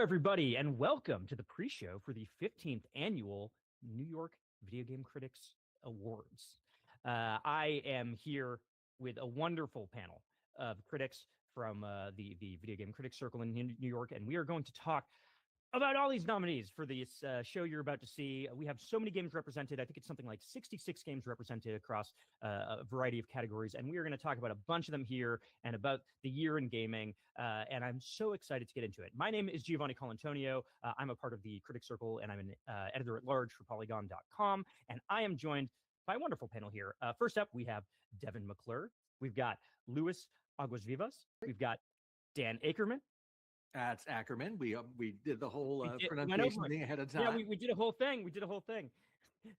everybody, and welcome to the pre-show for the 15th annual New York Video Game Critics Awards. I am here with a wonderful panel of critics from the Video Game Critics Circle in New York, and we are going to talk about all these nominees for this show you're about to see. We have so many games represented. I think it's something like 66 games represented across a variety of categories. And we are going to talk about a bunch of them here and about the year in gaming. And I'm so excited to get into it. My name is Giovanni Colantonio. I'm a part of the Critics Circle, and I'm an editor at large for Polygon.com. And I am joined by a wonderful panel here. First up, we have Devin McClure. We've got Luis Aguas Vivas. We've got Dan Ackerman. It's Ackerman. We did the whole pronunciation thing ahead of time. Yeah, we did a whole thing.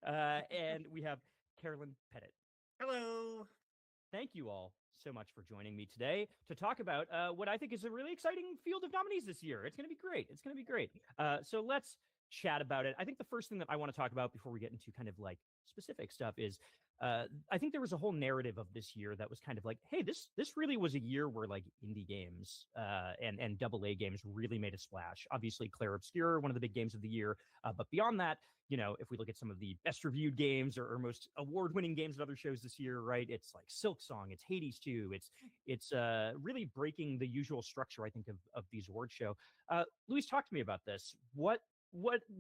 And we have Carolyn Pettit. Hello. Thank you all so much for joining me today to talk about what I think is a really exciting field of nominees this year. It's going to be great. So let's chat about it. I think the first thing that I want to talk about before we get into kind of like specific stuff is I think there was a whole narrative of this year that was kind of like, hey, this really was a year where like indie games and AA games really made a splash. Obviously, Clair Obscur, one of the big games of the year. But beyond that, you know, if we look at some of the best reviewed games or most award-winning games at other shows this year, right? It's like Silksong, it's Hades 2, it's really breaking the usual structure, I think, of these award show. Luis, talk to me about this. What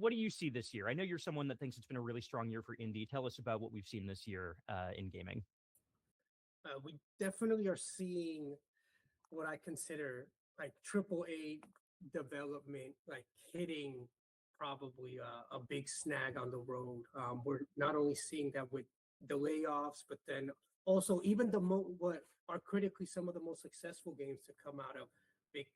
do you see this year? I know you're someone that thinks it's been a really strong year for indie. Tell us about what we've seen this year in gaming. We definitely are seeing what I consider like AAA development, like hitting probably a big snag on the road. We're not only seeing that with the layoffs, but then also even what are critically some of the most successful games to come out of big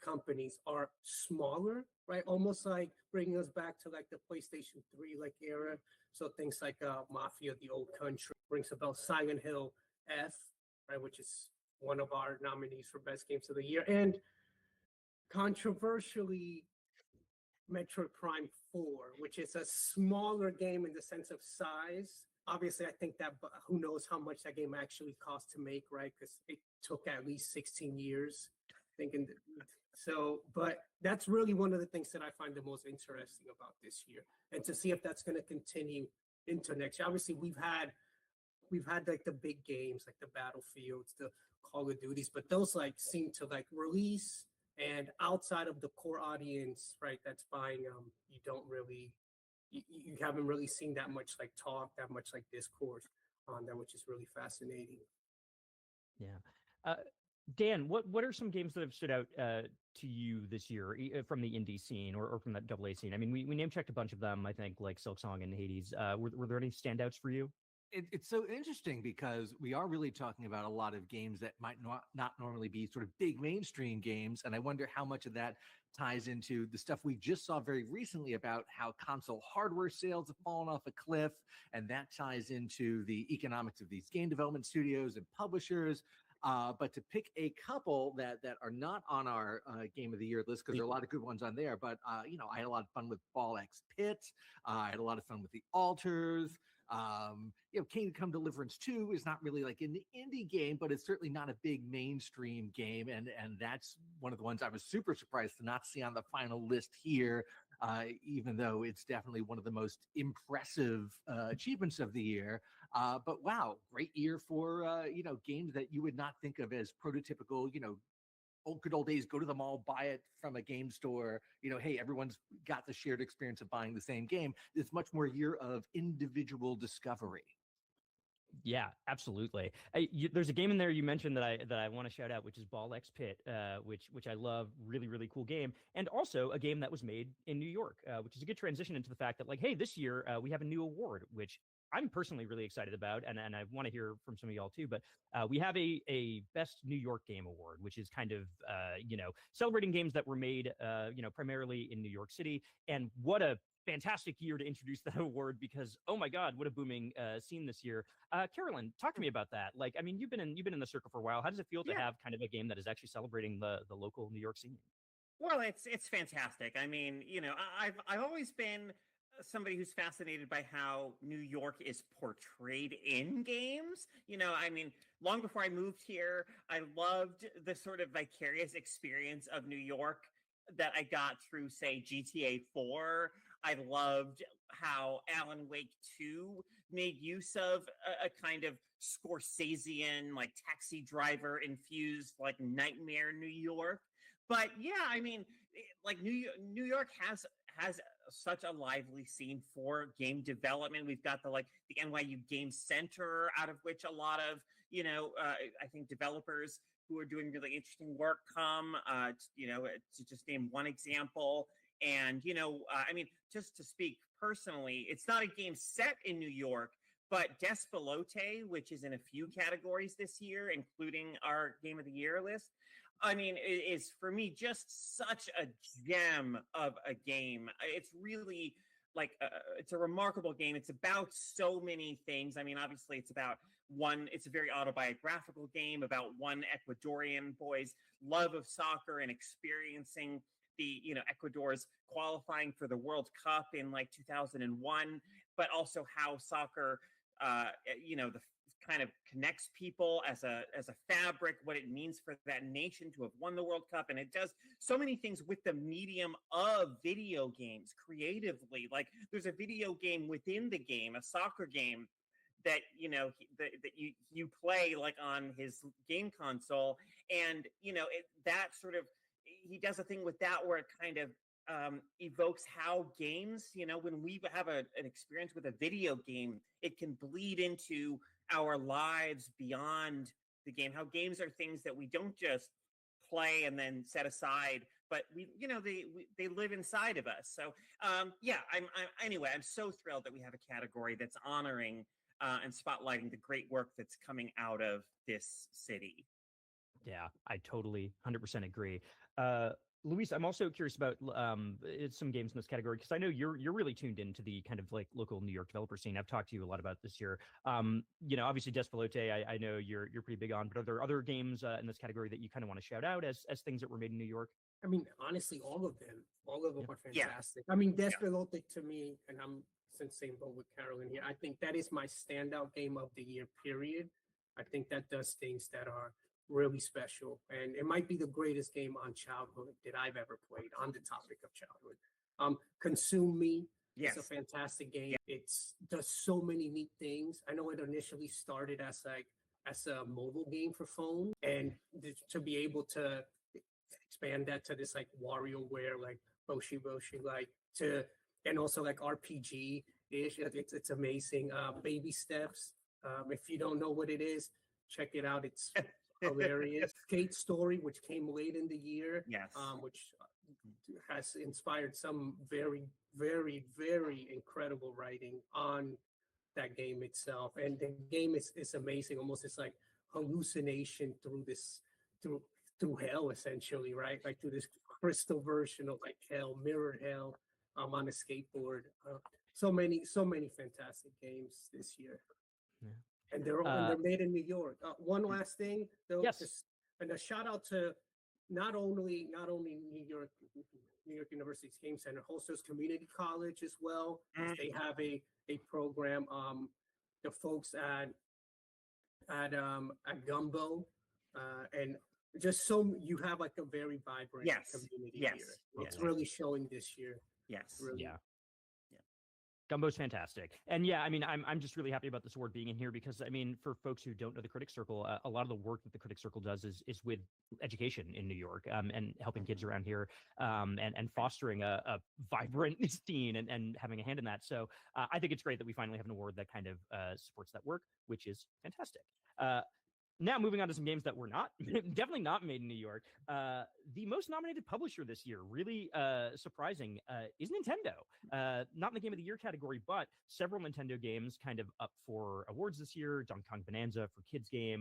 companies are smaller, right? Almost like bringing us back to like the PlayStation 3 like era. So things like Mafia: The Old Country brings about Silent Hill F, right, which is one of our nominees for best games of the year, and controversially, Metroid Prime 4, which is a smaller game in the sense of size. Obviously, I think that who knows how much that game actually cost to make, right? Because it took at least 16 years. Thinking so, but that's really one of the things that I find the most interesting about this year, and to see if that's going to continue into next year. Obviously, we've had like the big games, like the Battlefields, the Call of Duties, but those like seem to like release, and outside of the core audience, right, that's buying them, you haven't really seen that much like talk, that much like discourse on that, which is really fascinating. Yeah. Dan, what are some games that have stood out to you this year from the indie scene or from that AA scene? I mean, we name checked a bunch of them, I think, like Silksong and Hades. Were there any standouts for you? It's so interesting because we are really talking about a lot of games that might not normally be sort of big mainstream games. And I wonder how much of that ties into the stuff we just saw very recently about how console hardware sales have fallen off a cliff. And that ties into the economics of these game development studios and publishers. But to pick a couple that are not on our Game of the Year list, because there are a lot of good ones on there, but I had a lot of fun with Ball X Pit. I had a lot of fun with The Alters. Kingdom Come Deliverance 2 is not really like an indie game, but it's certainly not a big mainstream game. And that's one of the ones I was super surprised to not see on the final list here, even though it's definitely one of the most impressive achievements of the year. But wow, great year for, games that you would not think of as prototypical, good old days, go to the mall, buy it from a game store. Hey, everyone's got the shared experience of buying the same game. It's much more a year of individual discovery. Yeah, absolutely. There's a game in there you mentioned that I want to shout out, which is Ball X Pit, which I love. Really, really cool game, and also a game that was made in New York, which is a good transition into the fact that like, hey, this year we have a new award, which I'm personally really excited about, and I want to hear from some of y'all too. But we have a Best New York Game Award, which is kind of celebrating games that were made primarily in New York City. And what a fantastic year to introduce that award, because oh my God, what a booming scene this year. Carolyn, talk to me about that. Like, I mean, you've been in the circle for a while. How does it feel to have kind of a game that is actually celebrating the local New York scene? Well, it's fantastic. I mean, I've always been somebody who's fascinated by how New York is portrayed in games. I mean, long before I moved here, I loved the sort of vicarious experience of New York that I got through, say, GTA 4. I loved how Alan Wake 2 made use of a kind of Scorsesean, like taxi driver infused, like nightmare New York. But yeah, I mean, like New York has such a lively scene for game development. We've got the NYU Game Center, out of which a lot of I think developers who are doing really interesting work come. To just name one example, and I mean, just to speak personally, it's not a game set in New York, but Despelote, which is in a few categories this year, including our Game of the Year list, I mean, it is for me just such a gem of a game. It's really it's a remarkable game. It's about so many things. I mean, obviously, it's a very autobiographical game about one Ecuadorian boy's love of soccer and experiencing Ecuador's qualifying for the World Cup in 2001, but also how soccer, the kind of connects people as a fabric, what it means for that nation to have won the World Cup. And it does so many things with the medium of video games creatively. Like there's a video game within the game, a soccer game that that you play on his game console, and that sort of, he does a thing with that where it kind of evokes how games, when we have an experience with a video game, it can bleed into our lives beyond the game. How games are things that we don't just play and then set aside, but they live inside of us. So anyway, I'm so thrilled that we have a category that's honoring and spotlighting the great work that's coming out of this city. Yeah, I totally 100% agree. Luis, I'm also curious about some games in this category, because I know you're really tuned into the kind of local New York developer scene. I've talked to you a lot about this year. Obviously Despelote, I know you're pretty big on, but are there other games in this category that you kind of want to shout out as things that were made in New York? I mean, honestly, all of them are Yeah. fantastic. I mean, Despelote to me, and I'm since same boat with Carolyn here, I think that is my standout game of the year, period. I think that does things that are really special, and it might be the greatest game on childhood that I've ever played on the topic of childhood. Consume Me. Yes. It's a fantastic game. It does so many neat things. I know it initially started as a mobile game for phone, and to be able to expand that to this WarioWare, Boshi, and also RPG ish. It's amazing. Baby Steps. If you don't know what it is, check it out. It's hilarious. Skate Story, which came late in the year, Yes. Which has inspired some very, very, very incredible writing on that game itself. And the game is amazing. Almost it's like hallucination through hell, essentially, right? Like through this crystal version of hell, mirrored hell, on a skateboard. So many fantastic games this year. Yeah. And they're made in New York. One last thing, though, yes, and a shout out to not only New York University's Game Center, Holsters Community College as well. They have a program. The folks at Gumbo, and just you have a very vibrant community here. It's really showing this year. Yes. Really. Yeah. Gumbo's fantastic. And yeah, I mean, I'm just really happy about this award being in here, because I mean, for folks who don't know the Critics Circle, a lot of the work that the Critics Circle does is with education in New York, and helping kids around here, and fostering a vibrant scene and having a hand in that. So I think it's great that we finally have an award that kind of supports that work, which is fantastic. Now, moving on to some games that were definitely not made in New York. The most nominated publisher this year, really surprising, is Nintendo. Not in the Game of the Year category, but several Nintendo games kind of up for awards this year. Donkey Kong Bonanza for kids game,